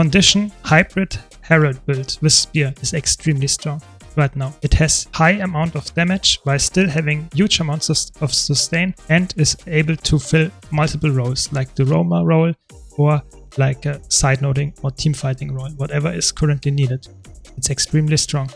Condition Hybrid Herald build with Spear is extremely strong right now. It has high amount of damage while still having huge amounts of sustain and is able to fill multiple roles like the roamer role or like a side noding or team fighting role, whatever is currently needed. It's extremely strong.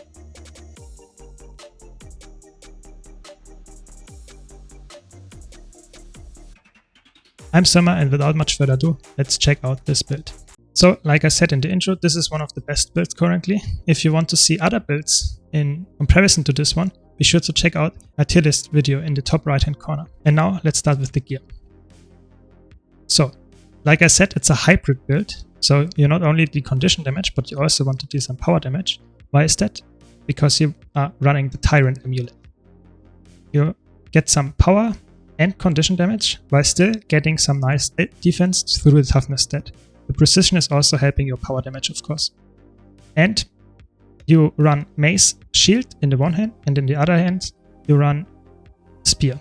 I'm Summer, and without much further ado, let's check out this build. So, like I said in the intro, this is one of the best builds currently. If you want to see other builds in comparison to this one, be sure to check out my tier list video in the top right hand corner. And now let's start with the gear. So, like I said, it's a hybrid build. So you not only do condition damage, but you also want to do some power damage. Why is that? Because you are running the Tyrant amulet. You get some power and condition damage while still getting some nice defense through the toughness stat. The precision is also helping your power damage, of course. And you run mace shield in the one hand, and in the other hand you run spear.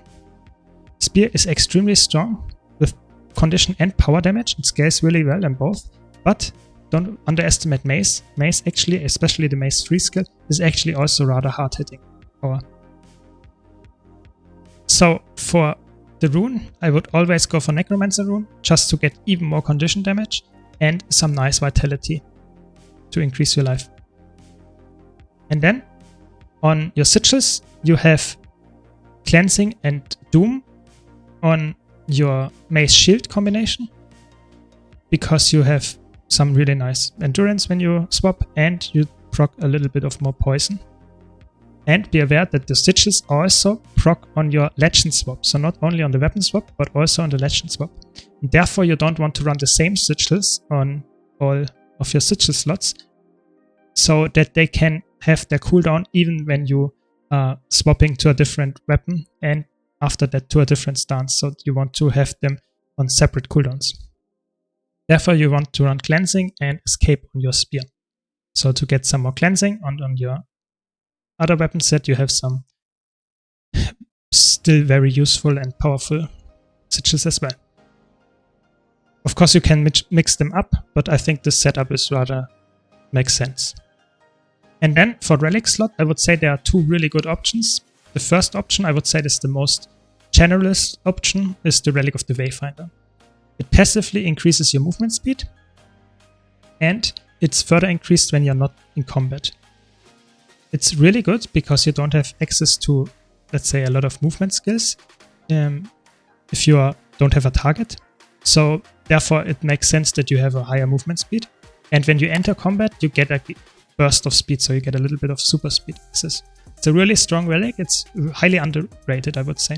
Spear is extremely strong with condition and power damage. It scales really well in both, but don't underestimate mace. Mace actually, especially the mace 3 skill, is actually also rather hard hitting power. So for the rune, I would always go for Necromancer rune just to get even more condition damage and some nice vitality to increase your life. And then on your sigils, you have Cleansing and Doom on your mace shield combination because you have some really nice endurance when you swap and you proc a little bit of more poison. And be aware that the sigils also proc on your legend swap. So not only on the weapon swap, but also on the legend swap. And therefore, you don't want to run the same sigils on all of your sigil slots so that they can have their cooldown even when you are swapping to a different weapon and after that to a different stance. So you want to have them on separate cooldowns. Therefore, you want to run Cleansing and Escape on your spear. So to get some more cleansing on your other weapon set, you have some still very useful and powerful sigils as well. Of course, you can mix them up, but I think this setup is rather makes sense. And then for relic slot, I would say there are two really good options. The first option, I would say, is the most generalist option, is the Relic of the Wayfinder. It passively increases your movement speed, and it's further increased when you're not in combat. It's really good because you don't have access to, let's say, a lot of movement skills if you don't have a target. So therefore it makes sense that you have a higher movement speed. And when you enter combat, you get a burst of speed, so you get a little bit of super speed access. It's a really strong relic. It's highly underrated, I would say.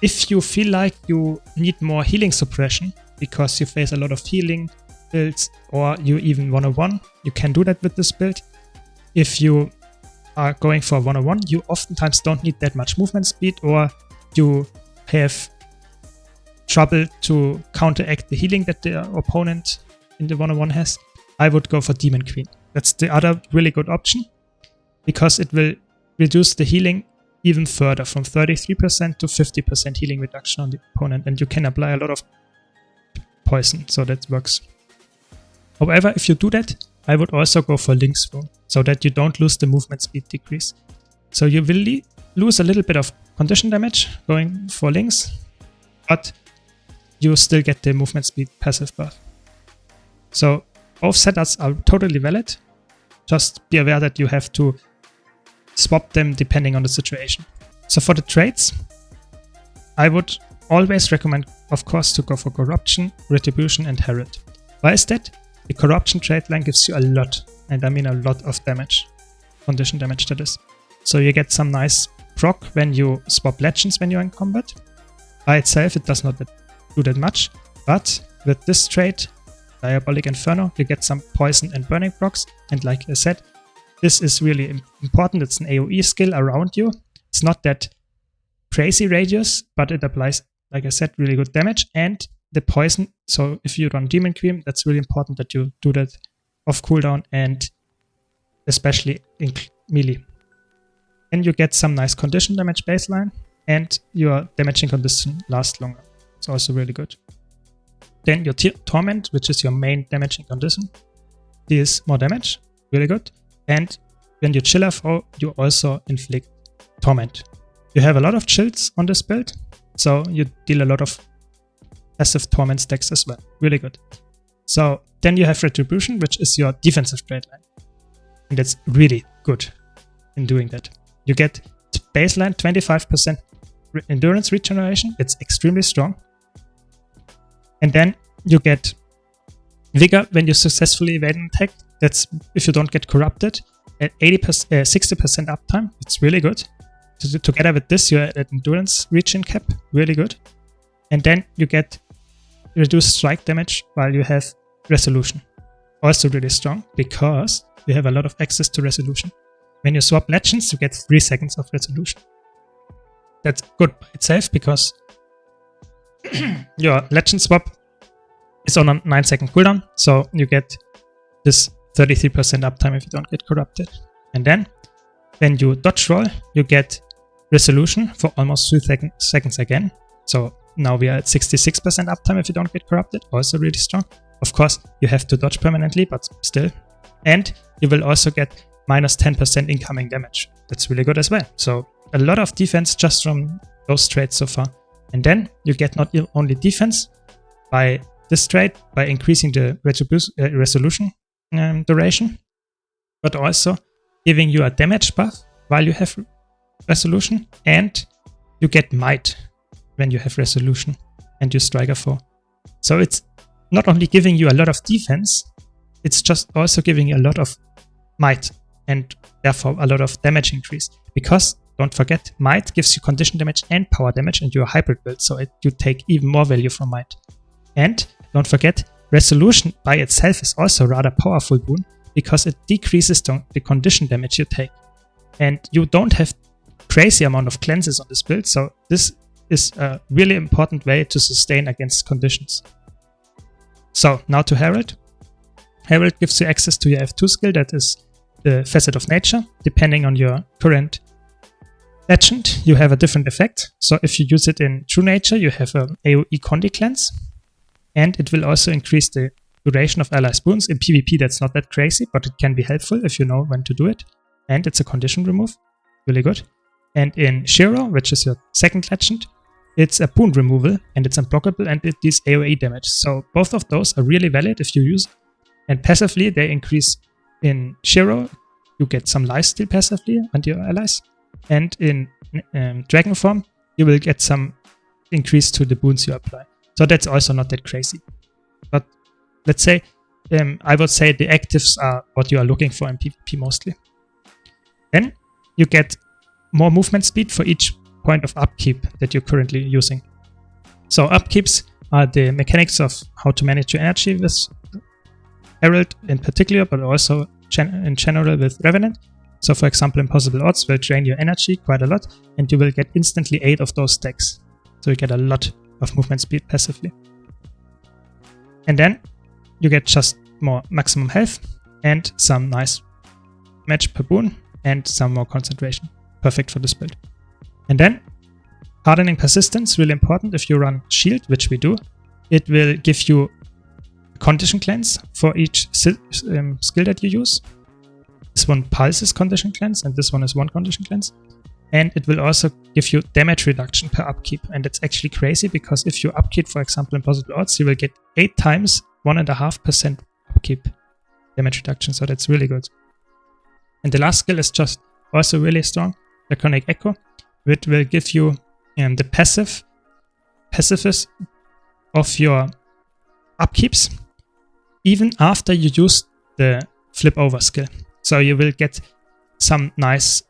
If you feel like you need more healing suppression because you face a lot of healing builds or you even 101, you can do that with this build. If you are going for 101, you oftentimes don't need that much movement speed, or you have trouble to counteract the healing that the opponent in the 101 has. I would go for Demon Queen. That's the other really good option because it will reduce the healing even further from 33% to 50% healing reduction on the opponent, and you can apply a lot of poison, so that works. However, if you do that, I would also go for Link's Rune, so that you don't lose the movement speed decrease. So you will lose a little bit of condition damage going for Links, but you still get the movement speed passive buff. So both setups are totally valid. Just be aware that you have to swap them depending on the situation. So for the traits, I would always recommend, of course, to go for Corruption, Retribution and Herald. Why is that? The Corruption trait line gives you a lot, and I mean a lot of damage. Condition damage, that is. So you get some nice proc when you swap legends when you're in combat. By itself, it does not do that much, but with this trait, Diabolic Inferno, you get some poison and burning procs, and like I said, this is really important. It's an AoE skill around you. It's not that crazy radius, but it applies, like I said, really good damage, and the poison. So if you run Demon Queen, that's really important that you do that off cooldown and especially in melee. And you get some nice condition damage baseline, and your damaging condition lasts longer. It's also really good. Then your Torment, which is your main damaging condition, deals more damage, really good. And when you chill FO, you also inflict Torment. You have a lot of chills on this build, so you deal a lot of passive Torment stacks as well, really good. So then you have Retribution, which is your defensive trade line. And it's really good in doing that. You get baseline 25% endurance regeneration, it's extremely strong. And then you get Vigor when you successfully evade an attack. That's if you don't get corrupted. At 60% uptime, it's really good. So together with this, you're at endurance regen cap, really good. And then you get reduced strike damage while you have resolution. Also really strong because you have a lot of access to resolution. When you swap legends, you get 3 seconds of resolution. That's good by itself because your legend swap is on a 9-second cooldown, so you get this 33% uptime if you don't get corrupted. And then when you dodge roll, you get resolution for almost 3 seconds again. So now we are at 66% uptime if you don't get corrupted, also really strong. Of course, you have to dodge permanently, but still. And you will also get minus 10% incoming damage. That's really good as well. So a lot of defense just from those trades so far. And then you get not only defense by this trade, by increasing the resolution duration, but also giving you a damage buff while you have resolution, and you get might when you have resolution and you striker 4. So it's not only giving you a lot of defense, it's just also giving you a lot of might and therefore a lot of damage increase. Because don't forget, might gives you condition damage and power damage, and you're a hybrid build, so you take even more value from might. And don't forget, resolution by itself is also a rather powerful boon because it decreases the condition damage you take. And you don't have crazy amount of cleanses on this build, so this is a really important way to sustain against conditions. So now to Herald. Herald gives you access to your F2 skill, that is the Facet of Nature. Depending on your current legend, you have a different effect. So if you use it in True Nature, you have an AoE Condi cleanse, and it will also increase the duration of allies' boons. In PvP, that's not that crazy, but it can be helpful if you know when to do it. And it's a condition remove, really good. And in Shiro, which is your second legend, it's a boon removal, and it's unblockable, and it deals AoE damage. So both of those are really valid if you use it. And passively, they increase. In Shiro, you get some lifesteal passively on your allies. And in Dragon form, you will get some increase to the boons you apply. So that's also not that crazy. But let's say, I would say the actives are what you are looking for in PvP mostly. Then you get more movement speed for each point of upkeep that you're currently using. So upkeeps are the mechanics of how to manage your energy with Herald in particular, but also in general with Revenant. So for example, Impossible Odds will drain your energy quite a lot, and you will get instantly 8 of those stacks. So you get a lot of movement speed passively. And then you get just more maximum health and some nice match per boon and some more concentration. Perfect for this build. And then hardening persistence, really important if you run shield, which we do. It will give you condition cleanse for each skill that you use. This one pulse is condition cleanse, and this one is one condition cleanse. And it will also give you damage reduction per upkeep. And it's actually crazy because if you upkeep, for example, Impossible Odds, you will get 8 times 1.5% upkeep damage reduction. So that's really good. And the last skill is just also really strong, Draconic Echo, which will give you the pacifist of your upkeeps even after you use the flip over skill. So you will get some nice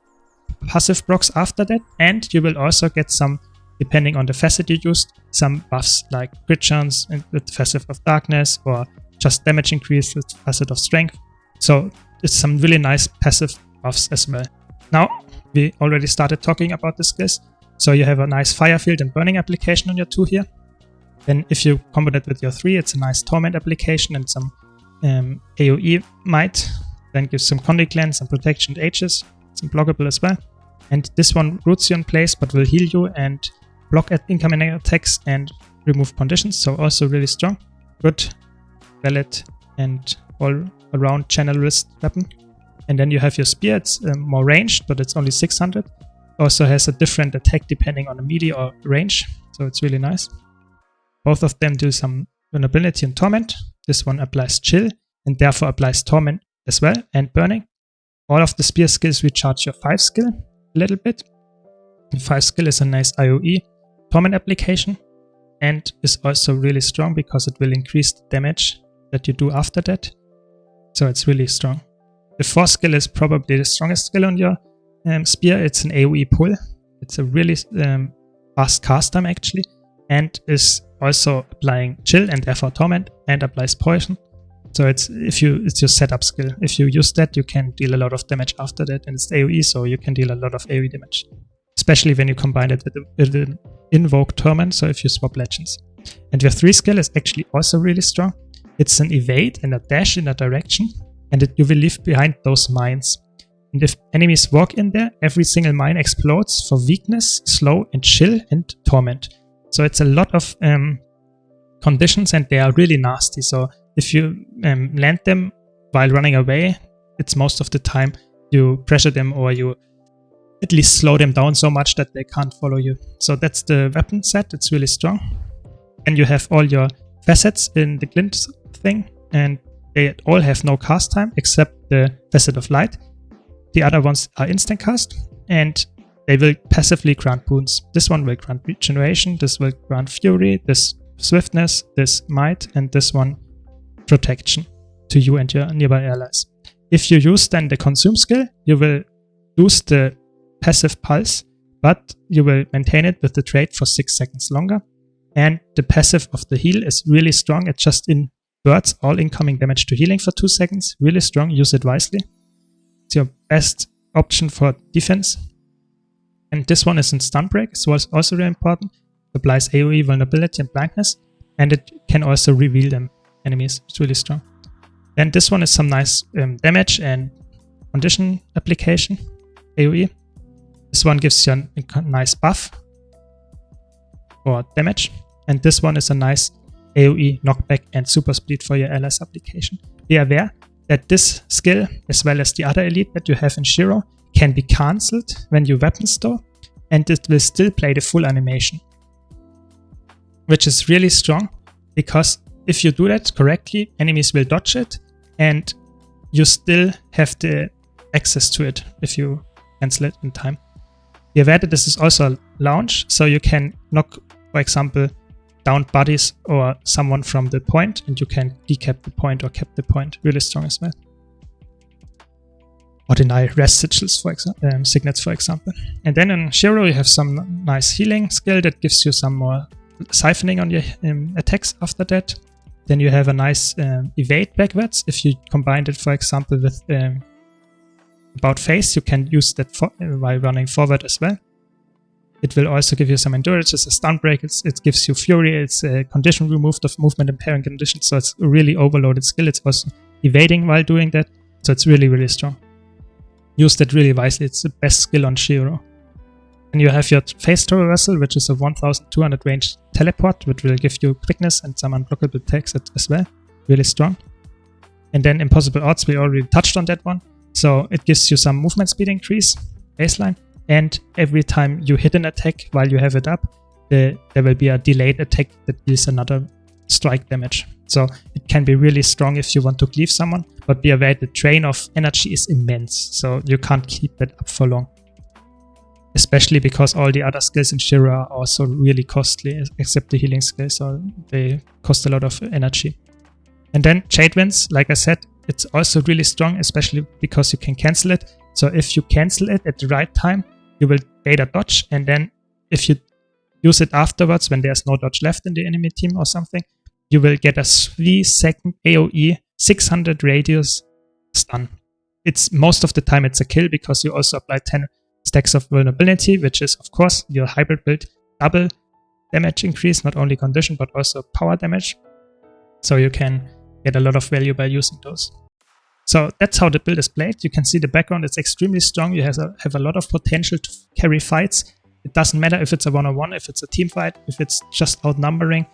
passive procs after that, and you will also get some, depending on the facet you used, some buffs like crit chance with Facet of Darkness, or just damage increase with Facet of Strength. So it's some really nice passive buffs as well. Now, we already started talking about the skills. So you have a nice Fire Field and Burning application on your 2 here. Then if you combo that with your 3, it's a nice Torment application and some AoE might. Then gives some Condi Cleanse and Protection Ages. It's unblockable as well. And this one roots you in place but will heal you and block at incoming attacks and remove conditions. So also really strong. good, valid, and all-around generalist weapon. And then you have your spear. It's more ranged, but it's only 600. Also has a different attack depending on the melee or range, so it's really nice. Both of them do some vulnerability and torment. This one applies chill and therefore applies torment as well, and burning. All of the spear skills recharge your 5 skill a little bit. The 5 skill is a nice IOE torment application and is also really strong because it will increase the damage that you do after that. So it's really strong. The 4 skill is probably the strongest skill on your spear. It's an AoE pull. It's a really fast cast time actually, and is also applying chill and therefore torment, and applies poison. So it's your setup skill. If you use that, you can deal a lot of damage after that, and it's AoE, so you can deal a lot of AoE damage, especially when you combine it with an invoke torment. So if you swap legends, and your 3 skill is actually also really strong. It's an evade and a dash in a direction, and you will leave behind those mines. And if enemies walk in there, every single mine explodes for weakness, slow, and chill, and torment. So it's a lot of conditions, and they are really nasty. So if you land them while running away, it's most of the time you pressure them, or you at least slow them down so much that they can't follow you. So that's the weapon set. It's really strong. And you have all your facets in the glint thing, and they all have no cast time except the facet of light. The other ones are instant cast, and they will passively grant boons. This one will grant regeneration, this will grant fury, this swiftness, this might, and this one protection to you and your nearby allies. If you use then the consume skill, you will lose the passive pulse, but you will maintain it with the trait for 6 seconds longer. And the passive of the heal is really strong. It just inverts all incoming damage to healing for 2 seconds. Really strong, use it wisely. It's your best option for defense. And this one is in stun break, so it's also really important. It applies AoE, vulnerability, and blindness, and it can also reveal them enemies. It's really strong. Then this one is some nice damage and condition application, AoE. This one gives you a nice buff for damage, and this one is a nice AoE knockback and super speed for your allies application. Be aware that this skill, as well as the other elite that you have in Shiro, can be cancelled when you weapon store, and it will still play the full animation, which is really strong, because if you do that correctly, enemies will dodge it, and you still have the access to it if you cancel it in time. Be aware that this is also a launch, so you can knock, for example, down buddies or someone from the point, and you can decap the point or cap the point. Really strong as well. Or deny rest sigils, for example, signets, for example. And then in Shiro you have some nice healing skill that gives you some more siphoning on your attacks after that. Then you have a nice evade backwards. If you combined it, for example, with about face, you can use that while running forward as well. It will also give you some endurance. It's a stun break. It gives you fury. It's a condition removed of movement impairing conditions. So it's a really overloaded skill. It's also evading while doing that. So it's really, really strong. Use that really wisely. It's the best skill on Shiro. And you have your phase traversal, which is a 1200 range teleport, which will give you quickness and some unblockable attacks as well. Really strong. And then impossible odds, we already touched on that one. So it gives you some movement speed increase, baseline. And every time you hit an attack while you have it up, there will be a delayed attack that deals another strike damage. So it can be really strong if you want to cleave someone, but be aware the drain of energy is immense, so you can't keep it up for long. Especially because all the other skills in Shiro are also really costly, except the healing skill, so they cost a lot of energy. And then Jade Winds, like I said, it's also really strong, especially because you can cancel it. So if you cancel it at the right time, you will bait a dodge, and then if you use it afterwards when there's no dodge left in the enemy team or something, you will get a 3-second AoE 600 radius stun. It's most of the time it's a kill, because you also apply 10 stacks of vulnerability, which is of course your hybrid build double damage increase, not only condition but also power damage. So you can get a lot of value by using those. So that's how the build is played. You can see the background is extremely strong. You have a lot of potential to carry fights. It doesn't matter if it's a one-on-one, if it's a team fight, if it's just outnumbering.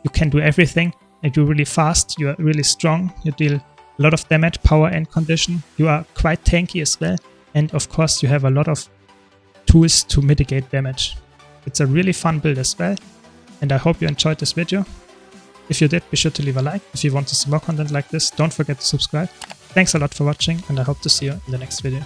You can do everything. and you're really fast, you are really strong, you deal a lot of damage, power and condition. You are quite tanky as well, and of course you have a lot of tools to mitigate damage. It's a really fun build as well, and I hope you enjoyed this video. If you did, be sure to leave a like. If you want to see more content like this, don't forget to subscribe. Thanks a lot for watching, and I hope to see you in the next video.